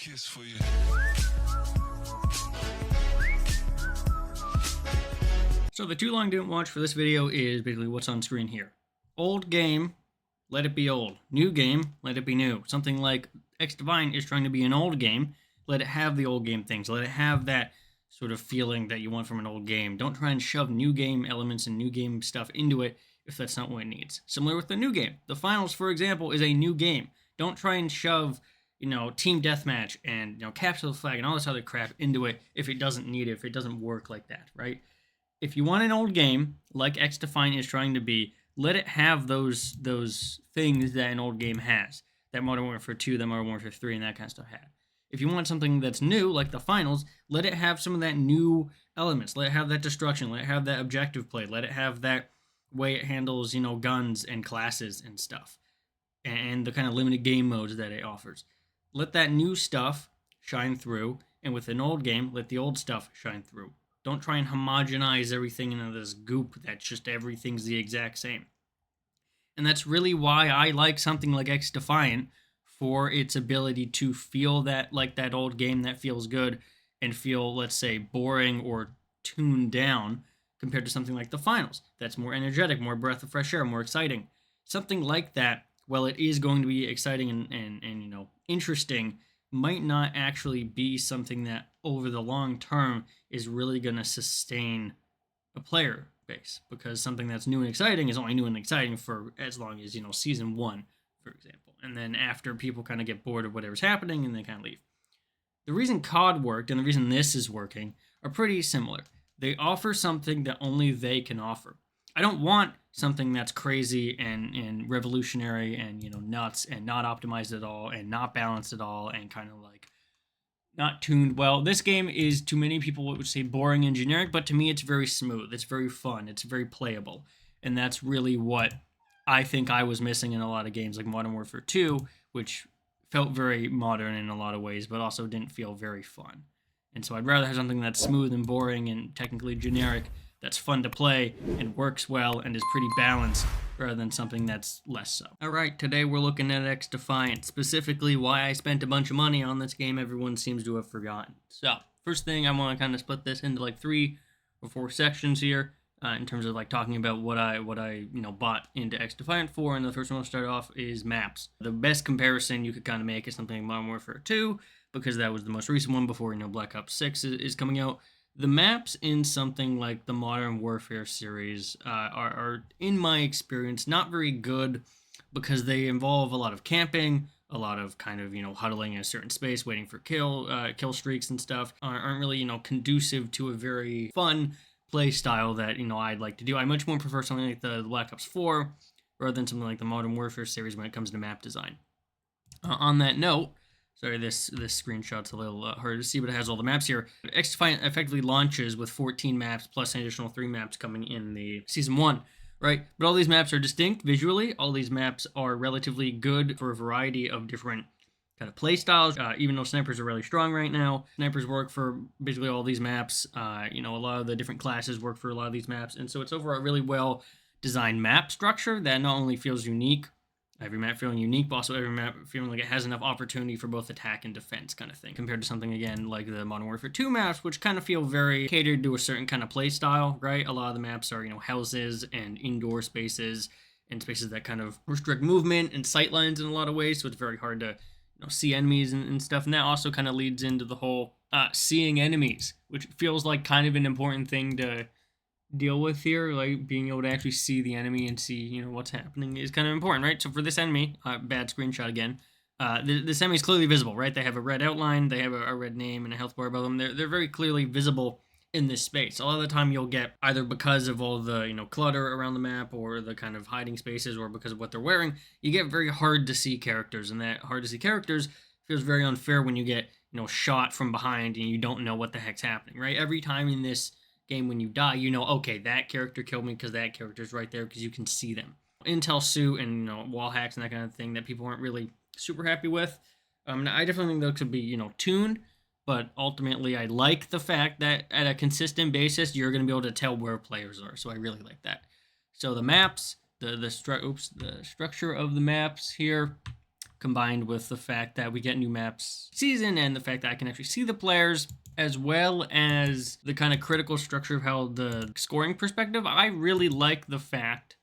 kiss for you. So the too long didn't watch for this video is basically what's on screen here. Old game, let it be old. New game, let it be new. Something like XDefiant is trying to be an old game. Let it have the old game things. Let it have that sort of feeling that you want from an old game. Don't try and shove new game elements and new game stuff into it if that's not what it needs. Similar with the new game. The finals, for example, is a new game. Don't try and shove, team deathmatch and, capture the flag and all this other crap into it if it doesn't need it, if it doesn't work like that, right? If you want an old game, like XDefiant is trying to be, let it have those things that an old game has. That Modern Warfare 2, that Modern Warfare 3, and that kind of stuff had. If you want something that's new, like the finals, let it have some of that new elements. Let it have that destruction. Let it have that objective play. Let it have that way it handles, guns and classes and stuff. And the kind of limited game modes that it offers. Let that new stuff shine through. And with an old game, let the old stuff shine through. Don't try and homogenize everything into this goop that's just everything's the exact same. And that's really why I like something like XDefiant, for its ability to feel that like that old game that feels good and feel, let's say, boring or tuned down compared to something like the finals. That's more energetic, more breath of fresh air, more exciting. Something like that, while it is going to be exciting and interesting, might not actually be something that over the long term is really going to sustain a player base, because something that's new and exciting is only new and exciting for as long as, season 1, for example. And then after, people kind of get bored of whatever's happening and they kind of leave. The reason COD worked and the reason this is working are pretty similar. They offer something that only they can offer. I don't want something that's crazy and revolutionary and, nuts and not optimized at all and not balanced at all and kind of like not tuned well. This game is, to many people, would say boring and generic, but to me it's very smooth. It's very fun. It's very playable. And that's really what I think I was missing in a lot of games like Modern Warfare 2, which felt very modern in a lot of ways, but also didn't feel very fun. And so I'd rather have something that's smooth and boring and technically generic, that's fun to play and works well and is pretty balanced, rather than something that's less so. Alright, today we're looking at XDefiant, specifically why I spent a bunch of money on this game everyone seems to have forgotten. So, first thing, I want to kind of split this into like 3 or 4 sections here. In terms of like talking about what I bought into XDefiant for, and the first one to start off is maps. The best comparison you could kind of make is something like Modern Warfare 2, because that was the most recent one before Black Ops 6 is coming out. The maps in something like the Modern Warfare series are, in my experience, not very good, because they involve a lot of camping, a lot of kind of huddling in a certain space, waiting for kill streaks and stuff. Aren't really conducive to a very fun play style that I'd like to do. I much more prefer something like the Black Ops 4 rather than something like the Modern Warfare series when it comes to map design. On that note, sorry, this screenshot's a little hard to see, but it has all the maps here. XDefiant effectively launches with 14 maps plus an additional 3 maps coming in the Season 1, right? But all these maps are distinct visually. All these maps are relatively good for a variety of different kind of play styles, even though snipers are really strong right now. Snipers work for basically all these maps. A lot of the different classes work for a lot of these maps. And so it's overall a really well designed map structure that not only feels unique, every map feeling unique, but also every map feeling like it has enough opportunity for both attack and defense kind of thing, compared to something, again, like the Modern Warfare 2 maps, which kind of feel very catered to a certain kind of play style, right? A lot of the maps are, houses and indoor spaces and spaces that kind of restrict movement and sightlines in a lot of ways, so it's very hard to see enemies and stuff. And that also kind of leads into the whole seeing enemies, which feels like kind of an important thing to deal with here. Like being able to actually see the enemy and see what's happening is kind of important, right? So for this enemy, bad screenshot again, this enemy is clearly visible, right? They have a red outline, they have a red name and a health bar above them. They're very clearly visible in this space. A lot of the time you'll get, either because of all the clutter around the map or the kind of hiding spaces, or because of what they're wearing, you get very hard to see characters, and that hard to see characters feels very unfair when you get shot from behind and you don't know what the heck's happening, right? Every time in this game when you die, okay, that character killed me because that character's right there, because you can see them. Intel suit and wall hacks and that kind of thing that people aren't really super happy with. I definitely think those could be tuned. But ultimately, I like the fact that at a consistent basis, you're going to be able to tell where players are. So I really like that. So the maps, the structure of the maps here, combined with the fact that we get new maps season and the fact that I can actually see the players, as well as the kind of critical structure of how the scoring perspective. I really like the fact,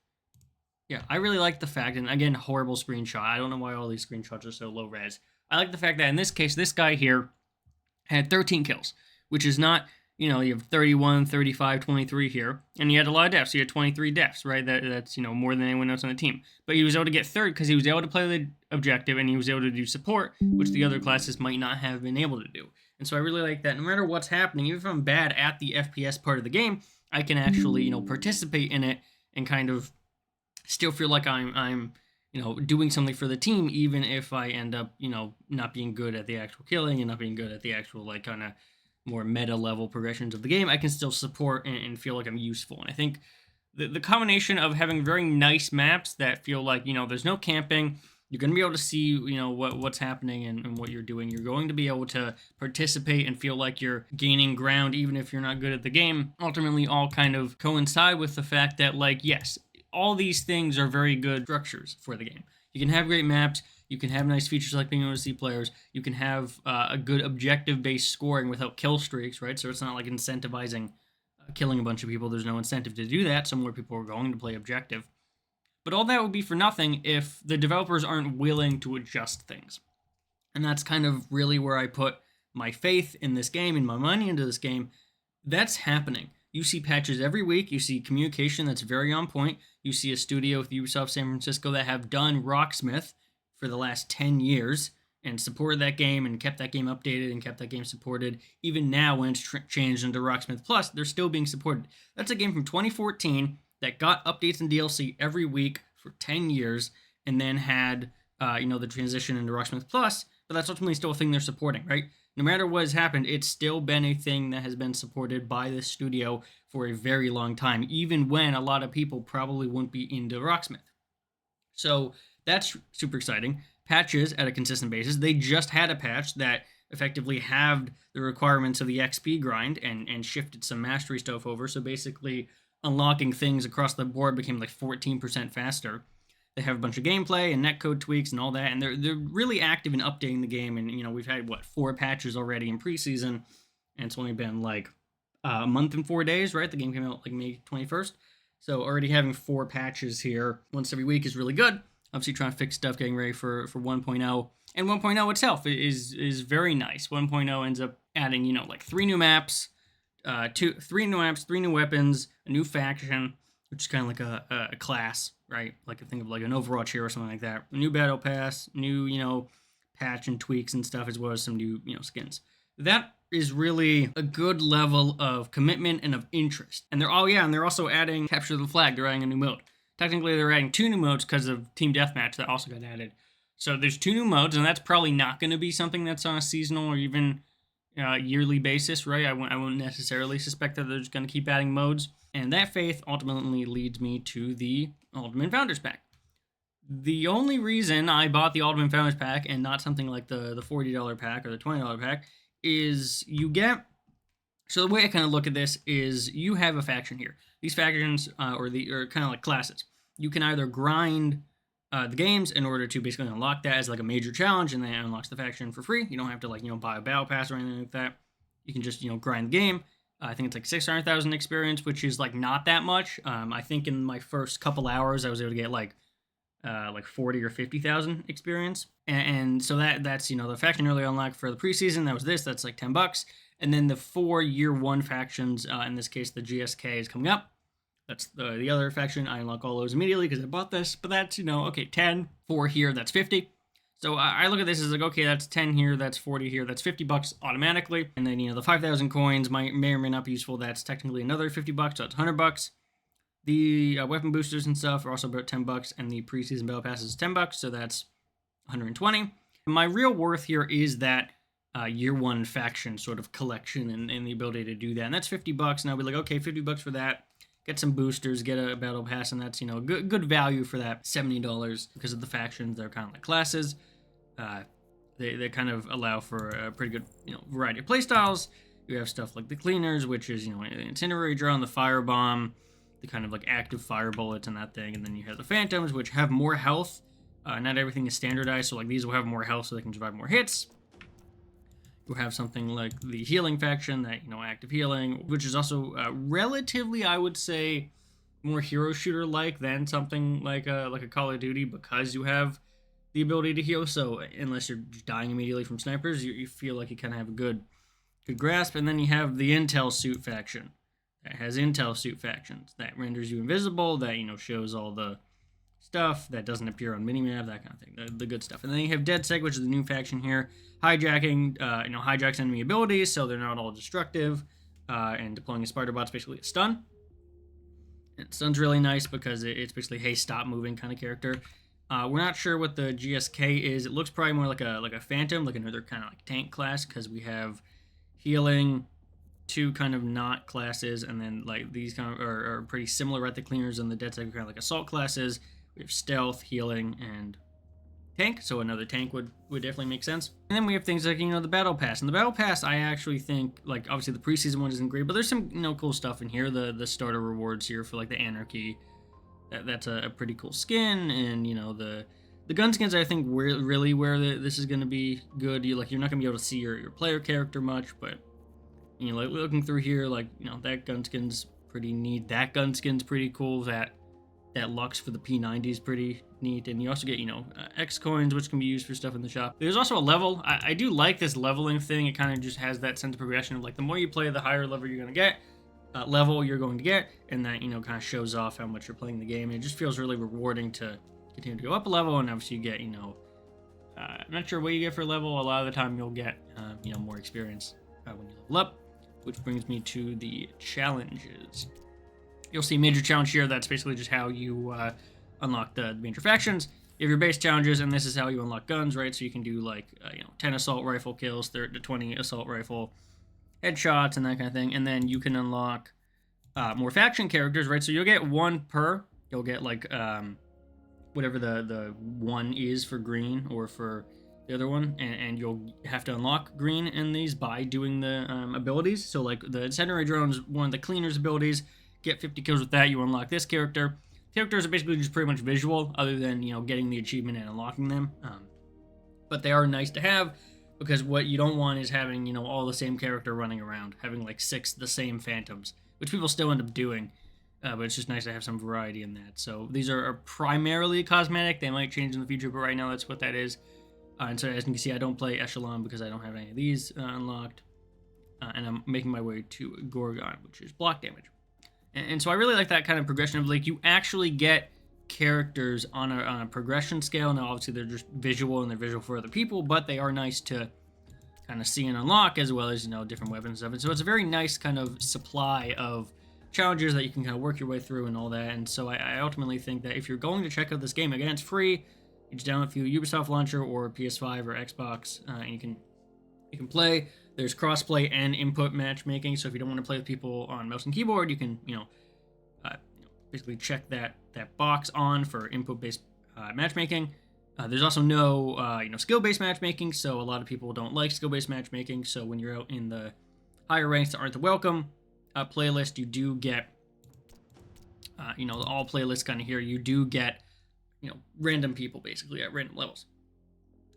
and again, horrible screenshot. I don't know why all these screenshots are so low res. I like the fact that in this case, this guy here had 13 kills, which is not, you have 31, 35, 23 here, and he had a lot of deaths. He had 23 deaths, right? That's, more than anyone else on the team. But he was able to get third because he was able to play the objective and he was able to do support, which the other classes might not have been able to do. And so I really like that. No matter what's happening, even if I'm bad at the FPS part of the game, I can actually, participate in it and kind of still feel like I'm doing something for the team, even if I end up, not being good at the actual killing and not being good at the actual, like, kind of more meta level progressions of the game. I can still support and feel like I'm useful. And I think the combination of having very nice maps that feel like, there's no camping, you're going to be able to see, what's happening and what you're doing. You're going to be able to participate and feel like you're gaining ground, even if you're not good at the game. Ultimately, all kind of coincide with the fact that, like, yes, all these things are very good structures for the game. You can have great maps, you can have nice features like being able to see players, you can have a good objective-based scoring without kill streaks, right? So it's not like incentivizing killing a bunch of people. There's no incentive to do that, so more people are going to play objective. But all that would be for nothing if the developers aren't willing to adjust things. And that's kind of really where I put my faith in this game and my money into this game. That's happening. You see patches every week. You see communication that's very on point. You see a studio with Ubisoft San Francisco that have done Rocksmith for the last 10 years and supported that game and kept that game updated and kept that game supported. Even now, when it's changed into Rocksmith Plus, they're still being supported. That's a game from 2014 that got updates and DLC every week for 10 years and then had, the transition into Rocksmith Plus, but that's ultimately still a thing they're supporting, right? No matter what has happened, it's still been a thing that has been supported by this studio for a very long time, even when a lot of people probably wouldn't be into Rocksmith. So that's super exciting. Patches at a consistent basis. They just had a patch that effectively halved the requirements of the XP grind and shifted some mastery stuff over. So basically, unlocking things across the board became like 14% faster. They have a bunch of gameplay and netcode tweaks and all that, and they're really active in updating the game. And we've had 4 patches already in preseason, and it's only been like a month and 4 days, right? The game came out like May 21st, so already having 4 patches here once every week is really good. Obviously, trying to fix stuff, getting ready for 1.0, and 1.0 itself is very nice. 1.0 ends up adding 3 new maps, 3 new maps, 3 new weapons, a new faction, which is kind of like a class, right? Like I think of like an Overwatch here or something like that. A new battle pass, new, patch and tweaks and stuff, as well as some new, skins. That is really a good level of commitment and of interest. And they're also adding Capture the Flag. They're adding a new mode. Technically, they're adding 2 new modes because of Team Deathmatch that also got added. So there's 2 new modes, and that's probably not going to be something that's on a seasonal or even yearly basis, right? I wouldn't necessarily suspect that they're just going to keep adding modes. And that faith ultimately leads me to the Ultimate Founders Pack. The only reason I bought the Ultimate Founders Pack and not something like the $40 pack or the $20 pack is you get... So the way I kind of look at this is you have a faction here. These factions are kind of like classes. You can either grind the games in order to basically unlock that as like a major challenge, and then it unlocks the faction for free. You don't have to buy a battle pass or anything like that. You can just grind the game. I think it's like 600,000 experience, which is like not that much. I think in my first couple hours I was able to get like 40 or 50,000 experience, and so that's the faction early unlock for the preseason. That's like $10, and then the 4 year 1 factions. In this case, the GSK is coming up. That's the other faction. I unlock all those immediately because I bought this, but that's, okay, 10, 4 here, that's 50. So I look at this as like, okay, that's 10 here, that's 40 here, that's $50 automatically. And then, the 5,000 coins may or may not be useful. That's technically another $50, so it's $100. The weapon boosters and stuff are also about $10, and the preseason battle pass is $10, so that's $120. My real worth here is that year 1 faction sort of collection and the ability to do that. And that's $50, and I'll be like, okay, $50 for that. Get some boosters, get a battle pass, and that's, good value for that $70 because of the factions. They're kind of like classes. They kind of allow for a pretty good, variety of playstyles. You have stuff like the Cleaners, which is, an incendiary drone, the Firebomb, the kind of like active fire bullets and that thing. And then you have the Phantoms, which have more health Not everything is standardized, so like these will have more health so they can survive more hits. You'll have something like the healing faction that, you know, active healing, which is also relatively, I would say, more hero shooter like than something like a Call of Duty, because you have the ability to heal. So unless you're dying immediately from snipers, you feel like you kind of have a good grasp. And then you have the Intel suit faction that has Intel suit factions that renders you invisible, that, you know, shows all the stuff that doesn't appear on minimap, that kind of thing, the good stuff. And then you have DedSec, which is the new faction here, hijacking, you know, hijacks enemy abilities so they're not all destructive, and deploying a spider bot's basically a stun. And stun's really nice because it's basically, hey, stop moving kind of character. We're not sure what the GSK is. It looks probably more like a Phantom, like another kind of like tank class, because we have healing, two kind of not classes, and then like these kind of are pretty similar, right? The cleaners and the DedSec are kind of like assault classes. We have stealth, healing, and tank, so another tank would definitely make sense. And then we have things like, you know, the battle pass. And the battle pass, I actually think, like, obviously the preseason one isn't great, but there's some, you know, cool stuff in here. The starter rewards here for like the anarchy, that's a pretty cool skin. And, you know, the gun skins, I think, really where this is going to be good. You're not going to be able to see your player character much, but, you know, like looking through here, like, you know, that gun skin's pretty neat. That gun skin's pretty cool. That Lux for the P90 is pretty neat. And you also get, you know, X coins, which can be used for stuff in the shop. There's also a level. I do like this leveling thing. It kind of just has that sense of progression of like the more you play, the higher level you're going to get, and that, you know, kind of shows off how much you're playing the game. And it just feels really rewarding to continue to go up a level. And obviously you get, you know, I'm not sure what you get for a level. A lot of the time you'll get, you know, more experience when you level up, which brings me to the challenges. You'll see major challenge here. That's basically just how you unlock the major factions. You have your base challenges, and this is how you unlock guns, right? So you can do like, you know, 10 assault rifle kills, 30 to 20 assault rifle headshots, and that kind of thing. And then you can unlock more faction characters, right? So you'll get one per. You'll get like whatever the one is for green or for the other one, and you'll have to unlock green in these by doing the abilities. So like the incendiary drone is one of the cleaner's abilities. Get 50 kills with that, you unlock this character. Characters are basically just pretty much visual, other than, you know, getting the achievement and unlocking them. But they are nice to have, because what you don't want is having, you know, all the same character running around, having like 6 the same phantoms, which people still end up doing. But it's just nice to have some variety in that. So these are primarily cosmetic. They might change in the future, but right now that's what that is. And so as you can see, I don't play Echelon because I don't have any of these unlocked. And I'm making my way to Gorgon, which is block damage. And so I really like that kind of progression of like you actually get characters on a progression scale. Now obviously they're just visual and they're visual for other people, but they are nice to kind of see and unlock, as well as, you know, different weapons and stuff. And so it's a very nice kind of supply of challenges that you can kind of work your way through and all that. And so I ultimately think that if you're going to check out this game, again, it's free. You just download through Ubisoft Launcher or PS5 or Xbox, and you can play. There's crossplay and input matchmaking, so if you don't want to play with people on mouse and keyboard, you can, you know, basically check that box on for input-based matchmaking. There's also no, you know, skill-based matchmaking, so a lot of people don't like skill-based matchmaking. So when you're out in the higher ranks that aren't the welcome playlist, you do get, you know, the all playlists kind of here. You do get, you know, random people basically at random levels.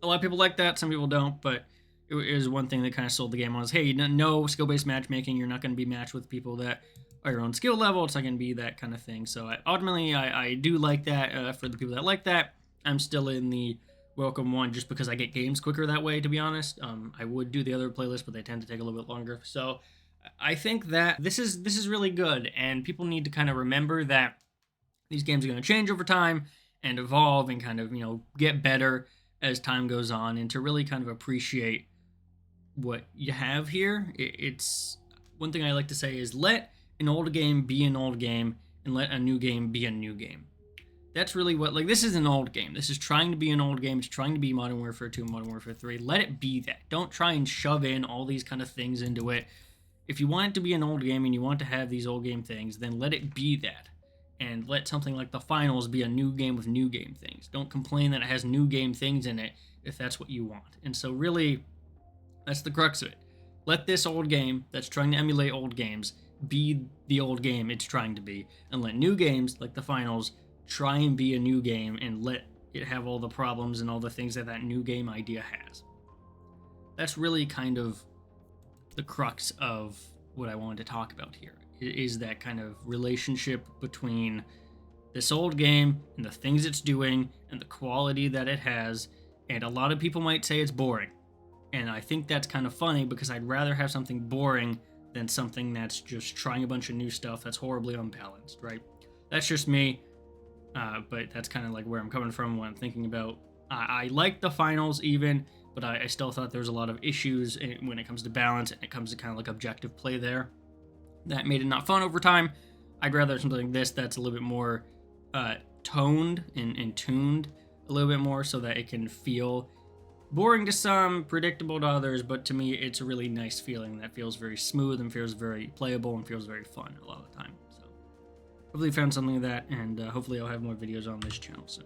A lot of people like that. Some people don't, but it was one thing that kind of sold the game on, was, hey, no skill-based matchmaking. You're not going to be matched with people that are your own skill level. It's not going to be that kind of thing. So ultimately, I do like that. For the people that like that, I'm still in the welcome one just because I get games quicker that way, to be honest. I would do the other playlist, but they tend to take a little bit longer. So I think that this is really good, and people need to kind of remember that these games are going to change over time and evolve and kind of, you know, get better as time goes on, and to really kind of appreciate what you have here. It's one thing I like to say is let an old game be an old game, and let a new game be a new game. That's really what, like, this is an old game. This is trying to be an old game. It's trying to be Modern Warfare 2 and Modern Warfare 3. Let it be that. Don't try and shove in all these kind of things into it. If you want it to be an old game and you want to have these old game things, then let it be that. And let something like the finals be a new game with new game things. Don't complain that it has new game things in it if that's what you want. And so really, that's the crux of it. Let this old game that's trying to emulate old games be the old game it's trying to be. And let new games like the finals try and be a new game, and let it have all the problems and all the things that that new game idea has. That's really kind of the crux of what I wanted to talk about here, is that kind of relationship between this old game and the things it's doing and the quality that it has. And a lot of people might say it's boring. And I think that's kind of funny, because I'd rather have something boring than something that's just trying a bunch of new stuff that's horribly unbalanced, right? That's just me, but that's kind of like where I'm coming from when I'm thinking about... I like the finals even, but I still thought there was a lot of issues when it comes to balance, and it comes to kind of like objective play there. That made it not fun over time. I'd rather something like this that's a little bit more toned and tuned a little bit more, so that it can feel boring to some, predictable to others, but to me it's a really nice feeling that feels very smooth and feels very playable and feels very fun a lot of the time. So hopefully you found something of that, and hopefully I'll have more videos on this channel soon.